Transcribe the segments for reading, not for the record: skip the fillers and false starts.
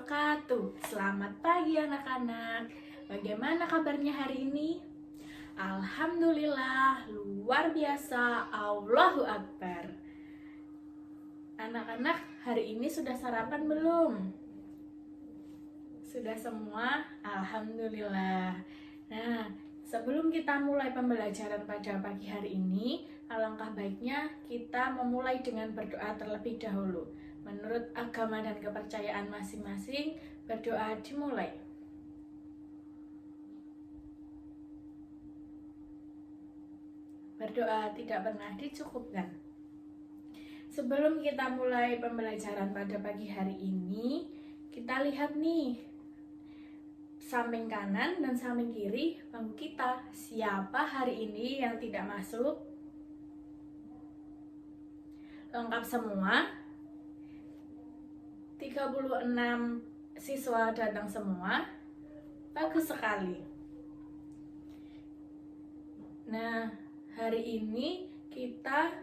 wabarakatuh. Selamat pagi anak-anak. Bagaimana kabarnya hari ini? Alhamdulillah, luar biasa. Allahu Akbar. Anak-anak, hari ini sudah sarapan belum? Sudah semua? Alhamdulillah. Nah, sebelum kita mulai pembelajaran pada pagi hari ini, alangkah baiknya kita memulai dengan berdoa terlebih dahulu. Menurut agama dan kepercayaan masing-masing, berdoa dimulai. Berdoa tidak pernah dicukupkan. Sebelum kita mulai pembelajaran pada pagi hari ini, kita lihat nih, samping kanan dan samping kiri bangku kita. Siapa hari ini yang tidak masuk? Lengkap semua? 36 siswa datang semua. Bagus sekali. Nah, hari ini kita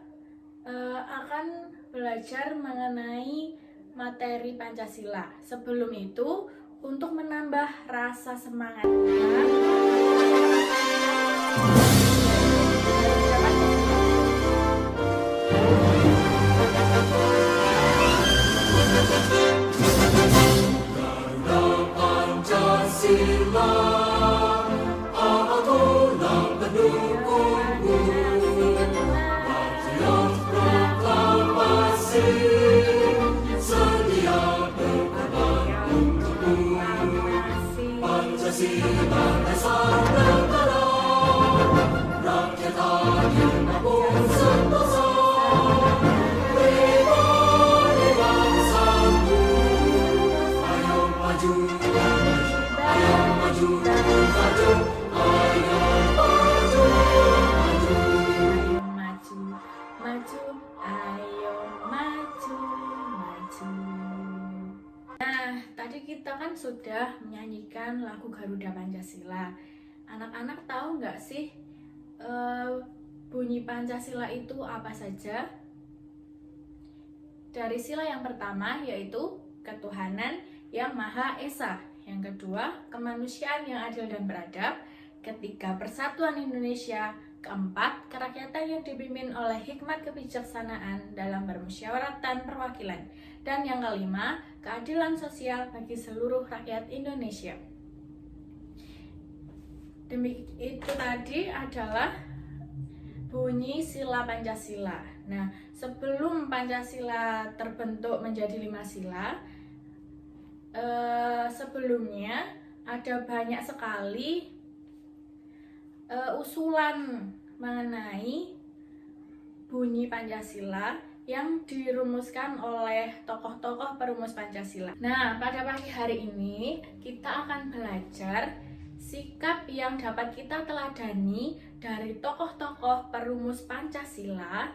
akan belajar mengenai materi Pancasila. Sebelum itu, untuk menambah rasa semangat Pancasila, aturan pendukungmu, patriot proklamasi, sedia berkorban untukmu. Pancasila dasar negara, rakyat adil maupun sentosa, pribadi bangsamu, ayo maju. Ayo maju, maju, ayo maju, maju. Ayo maju, maju, ayo maju, maju. Nah, tadi kita kan sudah menyanyikan lagu Garuda Pancasila. Anak-anak tahu nggak sih bunyi Pancasila itu apa saja? Dari sila yang pertama yaitu ketuhanan yang Maha Esa. Yang kedua, kemanusiaan yang adil dan beradab. Ketiga, persatuan Indonesia. Keempat, kerakyatan yang dipimpin oleh hikmat kebijaksanaan dalam permusyawaratan perwakilan. Dan yang kelima, keadilan sosial bagi seluruh rakyat Indonesia. Itu tadi adalah bunyi sila Pancasila. Nah, sebelum Pancasila terbentuk menjadi 5 sila, sebelumnya ada banyak sekali usulan mengenai bunyi Pancasila yang dirumuskan oleh tokoh-tokoh perumus Pancasila. Nah, pada pagi hari ini kita akan belajar sikap yang dapat kita teladani dari tokoh-tokoh perumus Pancasila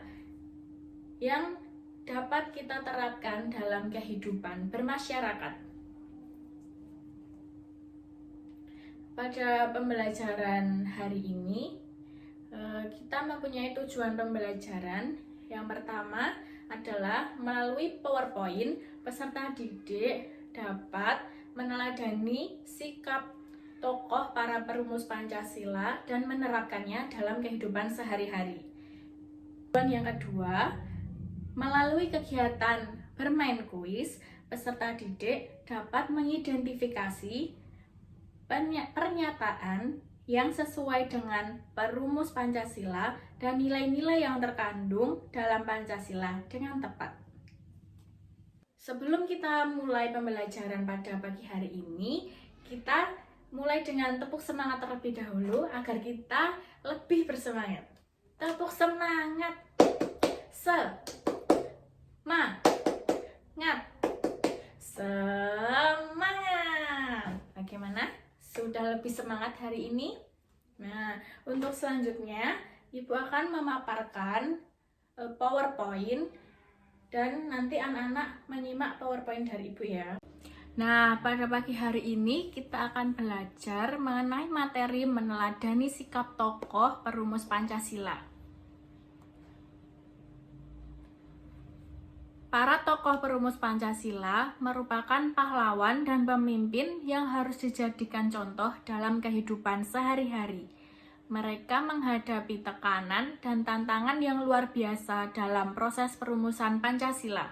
yang dapat kita terapkan dalam kehidupan bermasyarakat. Pada pembelajaran hari ini, kita mempunyai tujuan pembelajaran. Yang pertama adalah melalui PowerPoint, peserta didik dapat meneladani sikap tokoh para perumus Pancasila dan menerapkannya dalam kehidupan sehari-hari. Tujuan yang kedua, melalui kegiatan bermain kuis, peserta didik dapat mengidentifikasi pernyataan yang sesuai dengan perumus Pancasila dan nilai-nilai yang terkandung dalam Pancasila dengan tepat. Sebelum kita mulai pembelajaran pada pagi hari ini, kita mulai dengan tepuk semangat terlebih dahulu agar kita lebih bersemangat. Tepuk semangat. Semangat. Bagaimana? Sudah lebih semangat hari ini? Nah, untuk selanjutnya, Ibu akan memaparkan PowerPoint dan nanti anak-anak menyimak PowerPoint dari Ibu ya. Nah, pada pagi hari ini kita akan belajar mengenai materi meneladani sikap tokoh perumus Pancasila. Para tokoh perumus Pancasila merupakan pahlawan dan pemimpin yang harus dijadikan contoh dalam kehidupan sehari-hari. Mereka menghadapi tekanan dan tantangan yang luar biasa dalam proses perumusan Pancasila.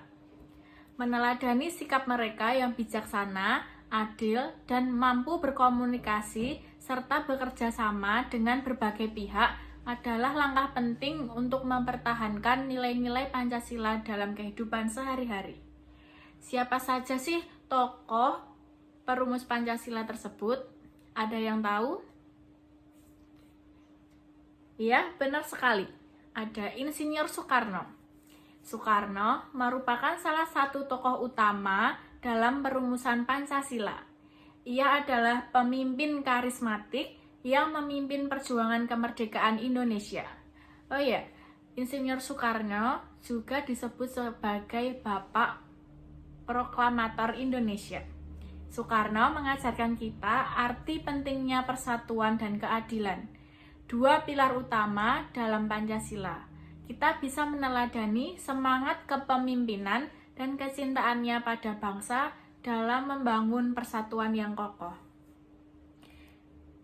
Meneladani sikap mereka yang bijaksana, adil, dan mampu berkomunikasi serta bekerja sama dengan berbagai pihak adalah langkah penting untuk mempertahankan nilai-nilai Pancasila dalam kehidupan sehari-hari. Siapa saja sih tokoh perumus Pancasila tersebut? Ada yang tahu? Ya, benar sekali. Ada Insinyur Soekarno. Soekarno merupakan salah satu tokoh utama dalam perumusan Pancasila. Ia adalah pemimpin karismatik yang memimpin perjuangan kemerdekaan Indonesia. Oh ya, Insinyur Soekarno juga disebut sebagai Bapak Proklamator Indonesia. Soekarno mengajarkan kita arti pentingnya persatuan dan keadilan, dua pilar utama dalam Pancasila. Kita bisa meneladani semangat kepemimpinan dan kecintaannya pada bangsa dalam membangun persatuan yang kokoh.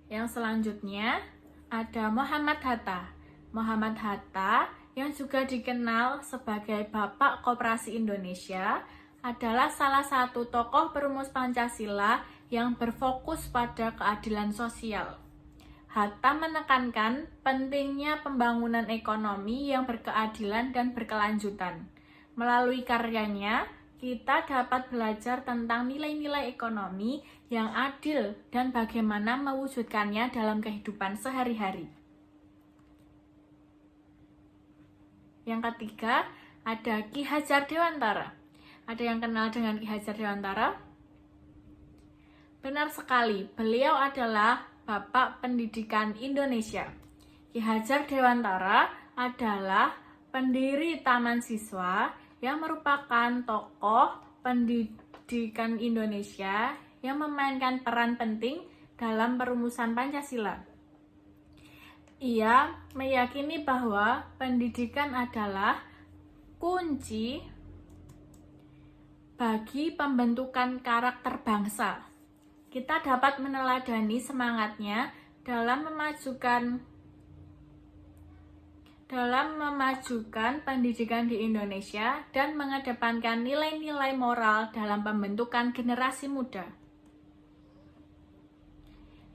Yang selanjutnya ada Muhammad Hatta. Muhammad Hatta yang juga dikenal sebagai Bapak Koperasi Indonesia adalah salah satu tokoh perumus Pancasila yang berfokus pada keadilan sosial. Hatta menekankan pentingnya pembangunan ekonomi yang berkeadilan dan berkelanjutan. Melalui karyanya, kita dapat belajar tentang nilai-nilai ekonomi yang adil dan bagaimana mewujudkannya dalam kehidupan sehari-hari. Yang ketiga, ada Ki Hajar Dewantara. Ada yang kenal dengan Ki Hajar Dewantara? Benar sekali, beliau adalah Bapak Pendidikan Indonesia. Ki Hajar Dewantara adalah pendiri Taman Siswa yang merupakan tokoh pendidikan Indonesia yang memainkan peran penting dalam perumusan Pancasila. Ia meyakini bahwa pendidikan adalah kunci bagi pembentukan karakter bangsa. Kita dapat meneladani semangatnya dalam memajukan pendidikan di Indonesia dan mengedepankan nilai-nilai moral dalam pembentukan generasi muda.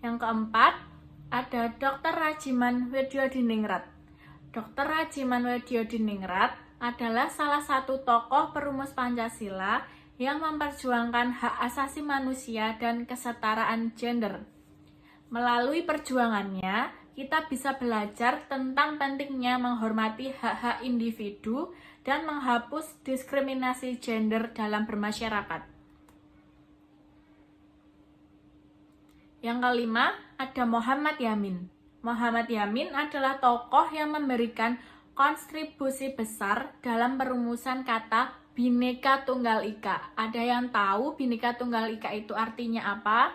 Yang keempat, ada Dr. Rajiman Wedyodiningrat. Dr. Rajiman Wedyodiningrat adalah salah satu tokoh perumus Pancasila yang memperjuangkan hak asasi manusia dan kesetaraan gender. Melalui perjuangannya, kita bisa belajar tentang pentingnya menghormati hak-hak individu dan menghapus diskriminasi gender dalam bermasyarakat. Yang kelima, ada Muhammad Yamin. Muhammad Yamin adalah tokoh yang memberikan kontribusi besar dalam perumusan kata Bhinneka Tunggal Ika. Ada yang tahu Bhinneka Tunggal Ika itu artinya apa?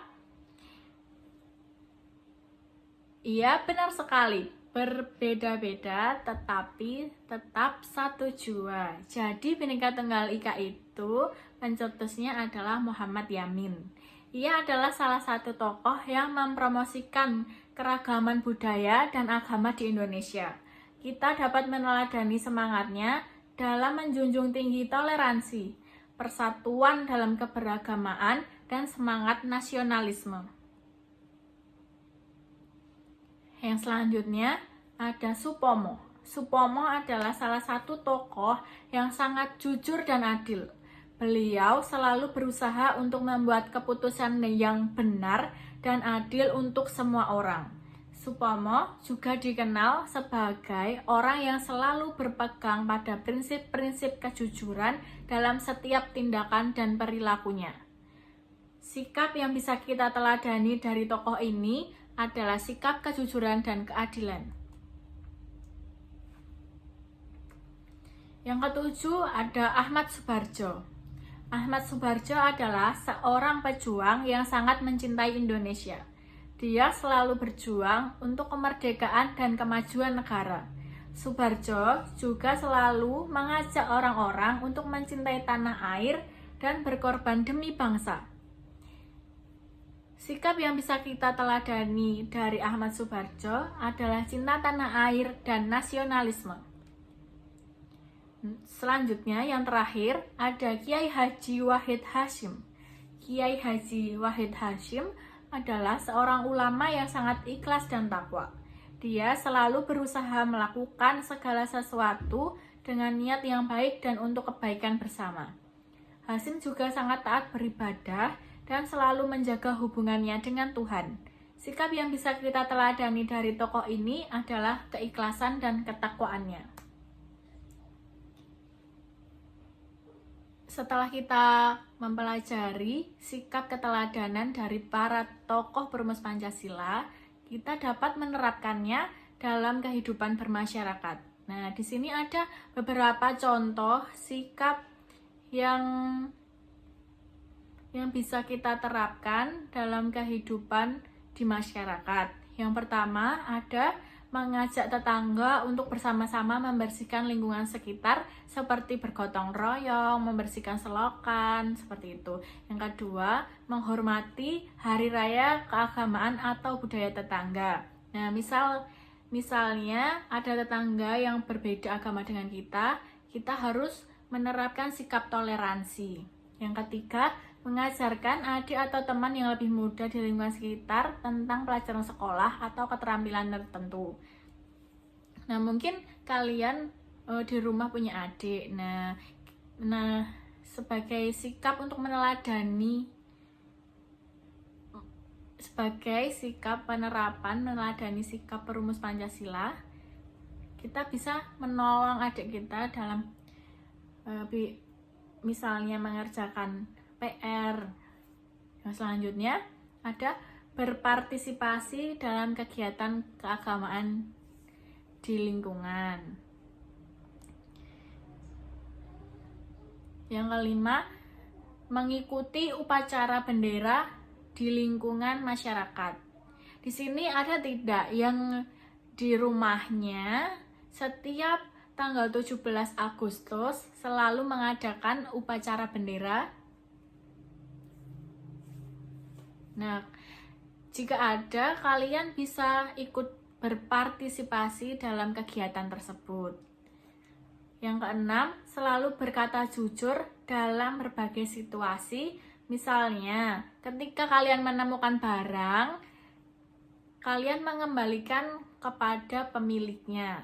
Iya, benar sekali. Berbeda-beda tetapi tetap satu jua. Jadi Bhinneka Tunggal Ika itu pencetusnya adalah Muhammad Yamin. Ia adalah salah satu tokoh yang mempromosikan keragaman budaya dan agama di Indonesia. Kita dapat meneladani semangatnya dalam menjunjung tinggi toleransi, persatuan dalam keberagamaan, dan semangat nasionalisme. Yang selanjutnya ada Supomo. Supomo adalah salah satu tokoh yang sangat jujur dan adil. Beliau selalu berusaha untuk membuat keputusan yang benar dan adil untuk semua orang. Supomo juga dikenal sebagai orang yang selalu berpegang pada prinsip-prinsip kejujuran dalam setiap tindakan dan perilakunya. Sikap yang bisa kita teladani dari tokoh ini adalah sikap kejujuran dan keadilan. Yang ketujuh ada Ahmad Subarjo. Ahmad Subarjo adalah seorang pejuang yang sangat mencintai Indonesia. Dia selalu berjuang untuk kemerdekaan dan kemajuan negara. Soebardjo juga selalu mengajak orang-orang untuk mencintai tanah air dan berkorban demi bangsa. Sikap yang bisa kita teladani dari Ahmad Soebardjo adalah cinta tanah air dan nasionalisme. Selanjutnya yang terakhir ada Kiai Haji Wahid Hasyim. Kiai Haji Wahid Hasyim adalah seorang ulama yang sangat ikhlas dan takwa. Dia selalu berusaha melakukan segala sesuatu dengan niat yang baik dan untuk kebaikan bersama. Hasyim juga sangat taat beribadah dan selalu menjaga hubungannya dengan Tuhan. Sikap yang bisa kita teladani dari tokoh ini adalah keikhlasan dan ketakwaannya. Setelah kita mempelajari sikap keteladanan dari para tokoh perumus Pancasila, kita dapat menerapkannya dalam kehidupan bermasyarakat. Nah, di sini ada beberapa contoh sikap yang bisa kita terapkan dalam kehidupan di masyarakat. Yang pertama ada mengajak tetangga untuk bersama-sama membersihkan lingkungan sekitar seperti bergotong royong, membersihkan selokan, seperti itu. Yang kedua, menghormati hari raya keagamaan atau budaya tetangga. Nah, misalnya ada tetangga yang berbeda agama dengan kita harus menerapkan sikap toleransi. Yang ketiga, mengajarkan adik atau teman yang lebih muda di lingkungan sekitar tentang pelajaran sekolah atau keterampilan tertentu. Nah, mungkin kalian di rumah punya adik. Nah, sebagai sikap untuk meneladani, sebagai sikap penerapan meneladani sikap perumus Pancasila, kita bisa menolong adik kita dalam misalnya mengerjakan PR. Yang selanjutnya ada berpartisipasi dalam kegiatan keagamaan di lingkungan. Yang kelima, mengikuti upacara bendera di lingkungan masyarakat. Di sini ada tidak yang di rumahnya setiap tanggal 17 Agustus selalu mengadakan upacara bendera? Nah, jika ada, kalian bisa ikut berpartisipasi dalam kegiatan tersebut. Yang keenam, selalu berkata jujur dalam berbagai situasi. Misalnya, ketika kalian menemukan barang, kalian mengembalikan kepada pemiliknya.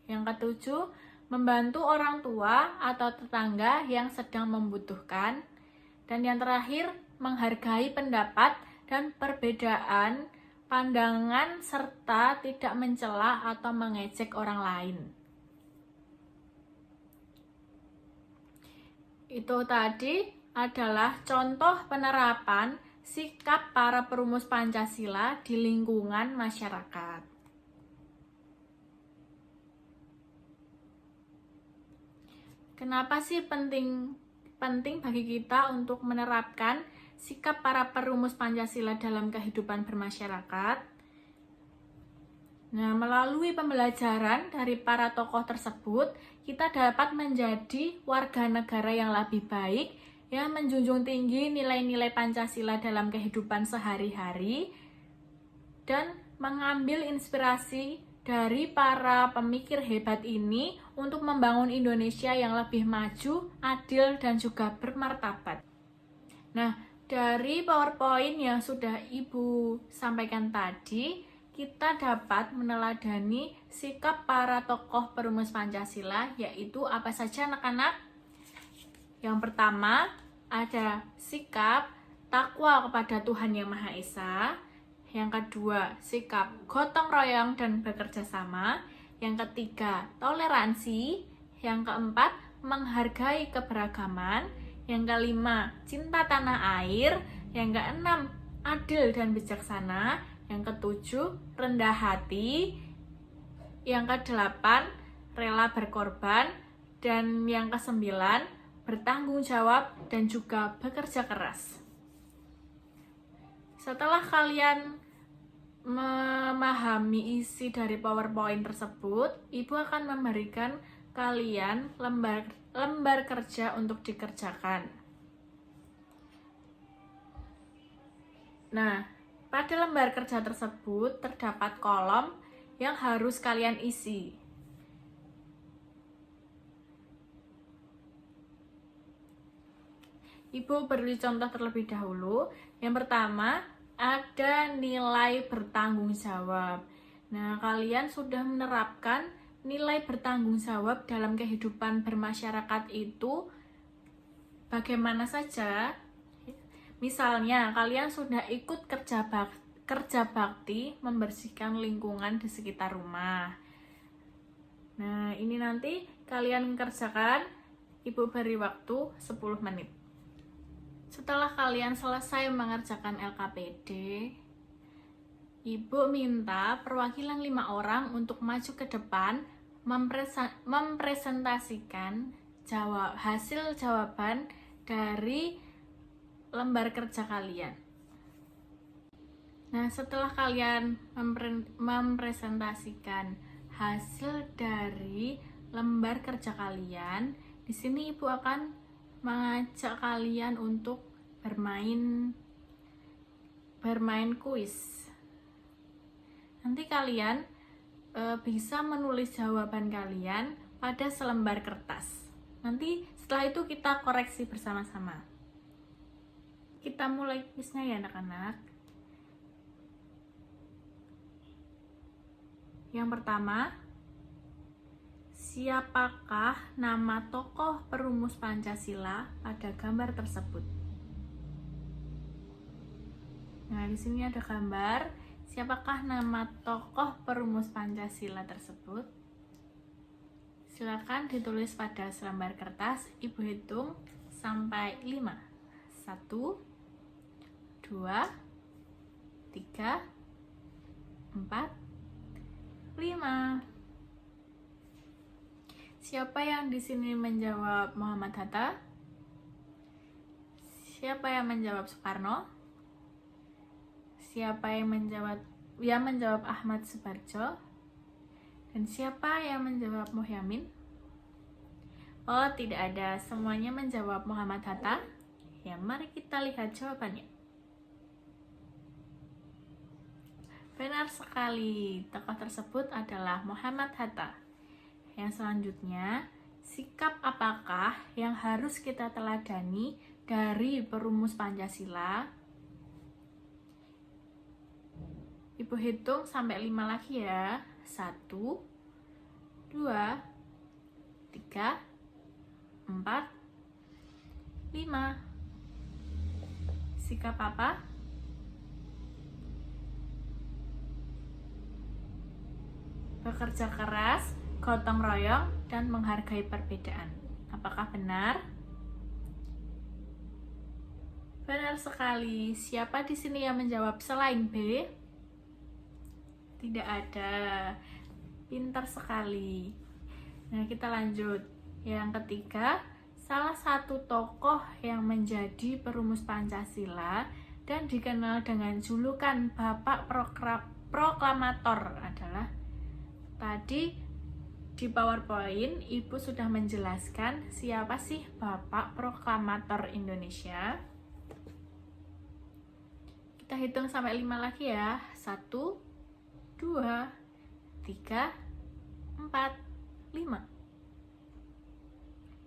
Yang ketujuh, membantu orang tua atau tetangga yang sedang membutuhkan. Dan yang terakhir, menghargai pendapat dan perbedaan pandangan serta tidak mencela atau mengejek orang lain. Itu tadi adalah contoh penerapan sikap para perumus Pancasila di lingkungan masyarakat. Kenapa sih penting bagi kita untuk menerapkan sikap para perumus Pancasila dalam kehidupan bermasyarakat? Nah, melalui pembelajaran dari para tokoh tersebut, kita dapat menjadi warga negara yang lebih baik, yang menjunjung tinggi nilai-nilai Pancasila dalam kehidupan sehari-hari, dan mengambil inspirasi dari para pemikir hebat ini untuk membangun Indonesia yang lebih maju, adil, dan juga bermartabat. Nah, dari PowerPoint yang sudah Ibu sampaikan tadi, kita dapat meneladani sikap para tokoh perumus Pancasila, yaitu apa saja anak-anak? Yang pertama, ada sikap takwa kepada Tuhan Yang Maha Esa. Yang kedua, sikap gotong royong dan bekerja sama. Yang ketiga, toleransi. Yang keempat, menghargai keberagaman. Yang kelima, cinta tanah air. Yang keenam, adil dan bijaksana. Yang ketujuh, rendah hati. Yang kedelapan, rela berkorban. Dan yang kesembilan, bertanggung jawab dan juga bekerja keras. Setelah kalian memahami isi dari PowerPoint tersebut, Ibu akan memberikan kalian lembar kerja untuk dikerjakan. Nah, pada lembar kerja tersebut terdapat kolom yang harus kalian isi. Ibu beri contoh terlebih dahulu. Yang pertama, ada nilai bertanggung jawab. Nah, kalian sudah menerapkan nilai bertanggung jawab dalam kehidupan bermasyarakat itu bagaimana saja. Misalnya, kalian sudah ikut kerja bakti membersihkan lingkungan di sekitar rumah. Nah, ini nanti kalian kerjakan, Ibu beri waktu 10 menit. Setelah kalian selesai mengerjakan LKPD, Ibu minta perwakilan 5 orang untuk maju ke depan mempresentasikan hasil jawaban dari lembar kerja kalian. Nah, setelah kalian mempresentasikan hasil dari lembar kerja kalian, di sini Ibu akan mengajak kalian untuk bermain kuis. Nanti kalian bisa menulis jawaban kalian pada selembar kertas. Nanti setelah itu kita koreksi bersama-sama. Kita mulai kuisnya ya anak-anak. Yang pertama, siapakah nama tokoh perumus Pancasila pada gambar tersebut? Nah, di sini ada gambar. Siapakah nama tokoh perumus Pancasila tersebut? Silakan ditulis pada selembar kertas. Ibu hitung sampai 5. 1, 2, 3, 4, 5. Siapa yang di sini menjawab Muhammad Hatta? Siapa yang menjawab Soekarno? Siapa yang menjawab Ahmad Subarjo? Dan siapa yang menjawab Muhyamin? Oh, tidak ada. Semuanya menjawab Muhammad Hatta. Ya, mari kita lihat jawabannya. Benar sekali, tokoh tersebut adalah Muhammad Hatta. Yang selanjutnya, sikap apakah yang harus kita teladani dari perumus Pancasila? Ibu hitung sampai 5 lagi ya. 1, 2, 3, 4, 5. Sikap apa? Bekerja keras, gotong royong, dan menghargai perbedaan. Apakah benar? Benar sekali. Siapa di sini yang menjawab selain B? Tidak ada. Pintar sekali. Nah, kita lanjut. Yang ketiga, salah satu tokoh yang menjadi perumus Pancasila dan dikenal dengan julukan Bapak Proklamator adalah, tadi di PowerPoint Ibu sudah menjelaskan siapa sih Bapak Proklamator Indonesia. Kita hitung sampai 5 lagi ya. 1, 2, 3, 4, 5.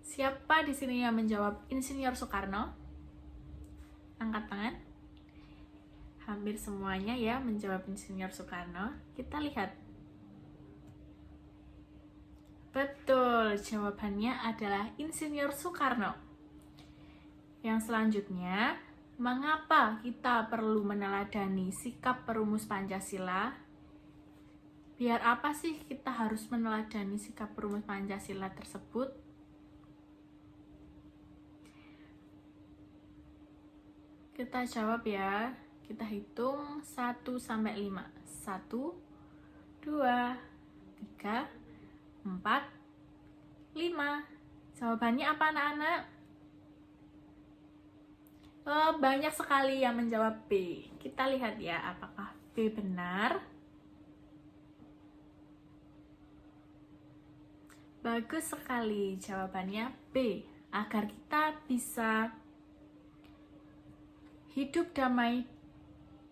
Siapa di sini yang menjawab Insinyur Soekarno? Angkat tangan. Hampir semuanya ya menjawab Insinyur Soekarno. Kita lihat. Betul, jawabannya adalah Insinyur Soekarno. Yang selanjutnya, mengapa kita perlu meneladani sikap perumus Pancasila? Biar apa sih kita harus meneladani sikap perumus Pancasila tersebut? Kita jawab ya. Kita hitung 1 sampai 5. 1, 2, 3, 4, 5. Jawabannya apa anak-anak? Banyak sekali yang menjawab B. Kita lihat ya apakah B benar? Bagus sekali, jawabannya B. Agar kita bisa hidup damai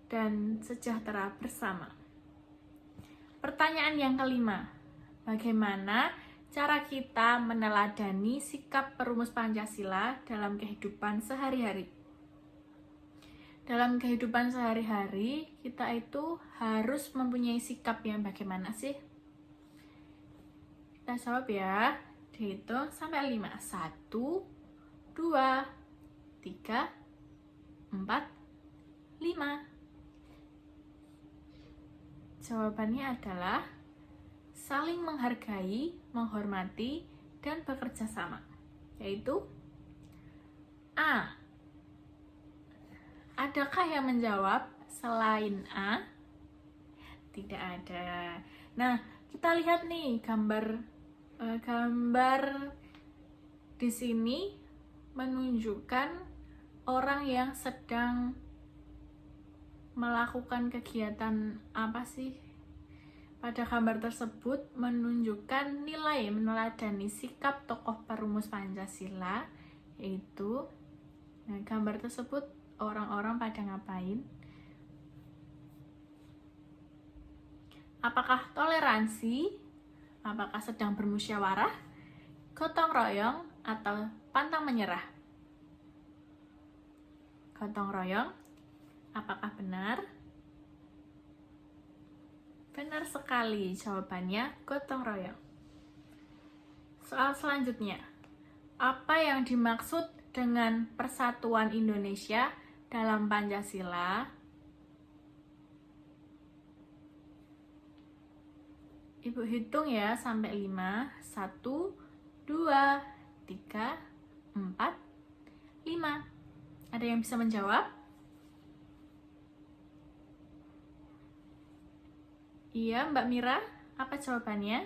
dan sejahtera bersama. Pertanyaan yang kelima, bagaimana cara kita meneladani sikap perumus Pancasila dalam kehidupan sehari-hari? Dalam kehidupan sehari-hari, kita itu harus mempunyai sikap yang bagaimana sih? Kita jawab ya, dihitung sampai 5. 1, 2, 3, 4, 5. Jawabannya adalah saling menghargai, menghormati, dan bekerja sama. Yaitu A. Adakah yang menjawab selain A? Tidak ada. Nah, kita lihat nih gambar di sini menunjukkan orang yang sedang melakukan kegiatan apa sih? Pada gambar tersebut menunjukkan nilai meneladani sikap tokoh perumus Pancasila, yaitu gambar tersebut orang-orang pada ngapain? Apakah toleransi? Apakah sedang bermusyawarah, gotong royong, atau pantang menyerah? Gotong royong, apakah benar? Benar sekali, jawabannya gotong royong. Soal selanjutnya, apa yang dimaksud dengan persatuan Indonesia dalam Pancasila? Ibu hitung ya sampai 5. 1, 2, 3, 4, 5. Ada yang bisa menjawab? Iya, Mbak Mira, apa jawabannya?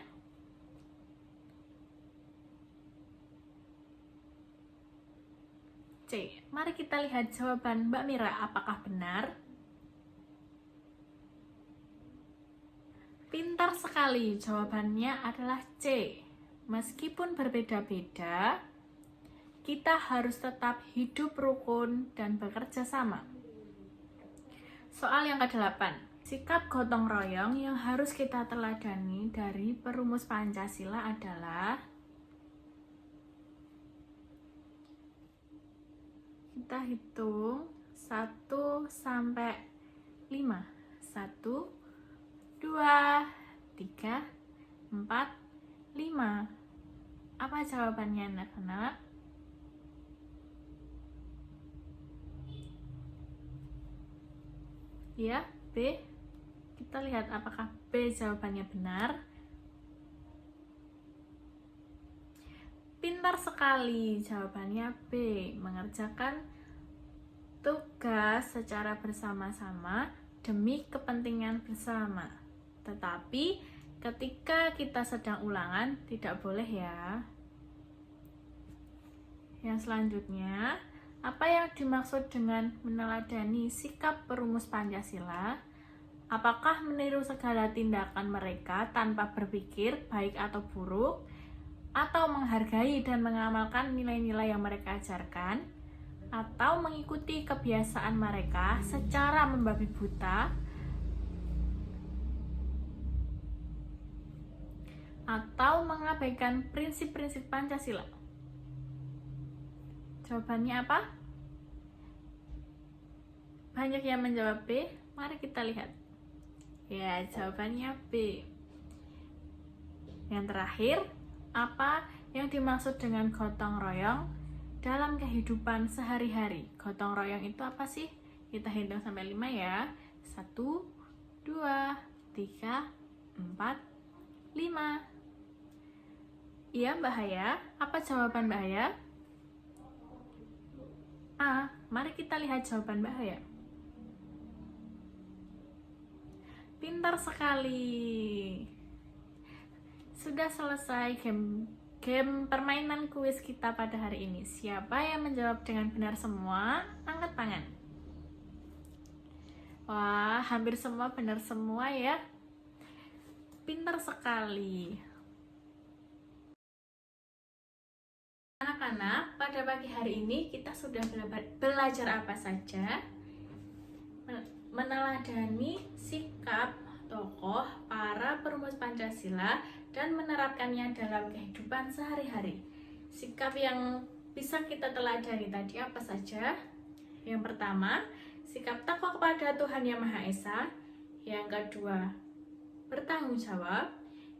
C. Mari kita lihat jawaban Mbak Mira, apakah benar? Pintar sekali, jawabannya adalah C. Meskipun berbeda-beda, kita harus tetap hidup rukun dan bekerja sama. Soal yang ke-8. Sikap gotong royong yang harus kita teladani dari perumus Pancasila adalah kita hitung 1 sampai 5. 1, 2, 3, 4, 5. Apa jawabannya anak-anak? Ya, B. Kita lihat apakah B jawabannya benar. Pintar sekali, jawabannya B. Mengerjakan tugas secara bersama-sama demi kepentingan bersama. Tetapi ketika kita sedang ulangan, tidak boleh ya. Yang selanjutnya, apa yang dimaksud dengan meneladani sikap perumus Pancasila? Apakah meniru segala tindakan mereka tanpa berpikir baik atau buruk? Atau menghargai dan mengamalkan nilai-nilai yang mereka ajarkan? Atau mengikuti kebiasaan mereka secara membabi buta? Atau mengabaikan prinsip-prinsip Pancasila? Jawabannya apa? Banyak yang menjawab B. Mari kita lihat. Ya, jawabannya B. Yang terakhir, apa yang dimaksud dengan gotong royong dalam kehidupan sehari-hari? Gotong royong itu apa sih? Kita hitung sampai 5 ya. 1, 2, 3, 4, 5. Iya, Mbak Haya. Apa jawaban Mbak Haya? A. Mari kita lihat jawaban Mbak Haya. Pintar sekali. Sudah selesai game permainan kuis kita pada hari ini. Siapa yang menjawab dengan benar semua? Angkat tangan. Wah, hampir semua benar semua ya. Pintar sekali. Anak-anak, pada pagi hari ini kita sudah belajar apa saja? Meneladani sikap tokoh para perumus Pancasila dan menerapkannya dalam kehidupan sehari-hari. Sikap yang bisa kita teladani tadi apa saja? Yang pertama, sikap takwa kepada Tuhan Yang Maha Esa. Yang kedua, bertanggung jawab.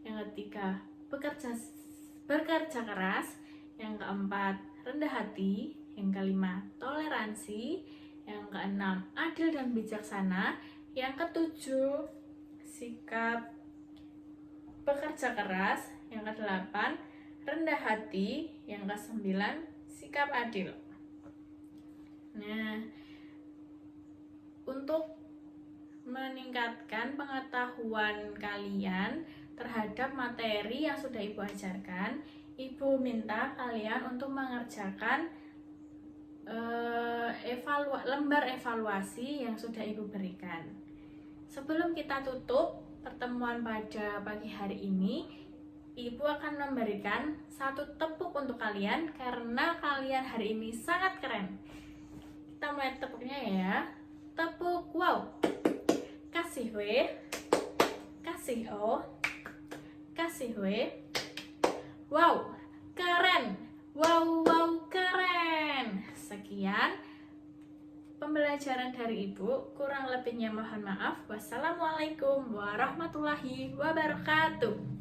Yang ketiga, bekerja keras. Yang keempat, rendah hati. Yang kelima, toleransi. Yang keenam, adil dan bijaksana. Yang ketujuh, sikap bekerja keras. Yang kedelapan, rendah hati. Yang kesembilan, sikap adil. Nah, untuk meningkatkan pengetahuan kalian terhadap materi yang sudah Ibu ajarkan, Ibu minta kalian untuk mengerjakan lembar evaluasi yang sudah Ibu berikan. Sebelum kita tutup pertemuan pada pagi hari ini, Ibu akan memberikan satu tepuk untuk kalian karena kalian hari ini sangat keren. Kita mulai tepuknya ya. Tepuk wow. Kasih W. Kasih O. Kasih W. Wow, keren. Wow, keren. Sekian pembelajaran dari Ibu. Kurang lebihnya mohon maaf. Wassalamualaikum warahmatullahi wabarakatuh.